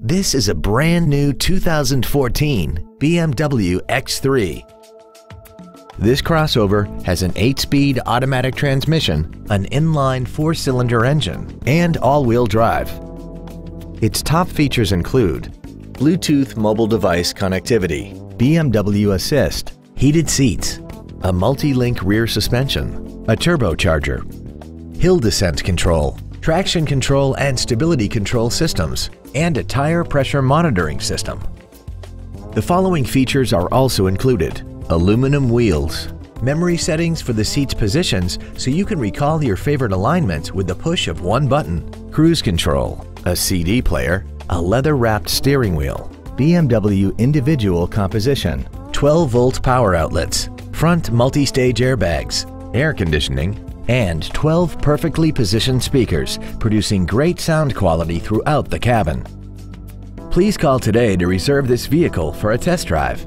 This is a brand new 2014 BMW X3. This crossover has an 8-speed automatic transmission, an inline 4-cylinder engine, and all-wheel drive. Its top features include Bluetooth mobile device connectivity, BMW Assist, heated seats, a multi-link rear suspension, a turbocharger, hill descent control, traction control and stability control systems, and a tire pressure monitoring system. The following features are also included: aluminum wheels, memory settings for the seat's positions so you can recall your favorite alignments with the push of one button, cruise control, a CD player, a leather-wrapped steering wheel, BMW individual composition, 12-volt power outlets, front multi-stage airbags, air conditioning, and 12 perfectly positioned speakers, producing great sound quality throughout the cabin. Please call today to reserve this vehicle for a test drive.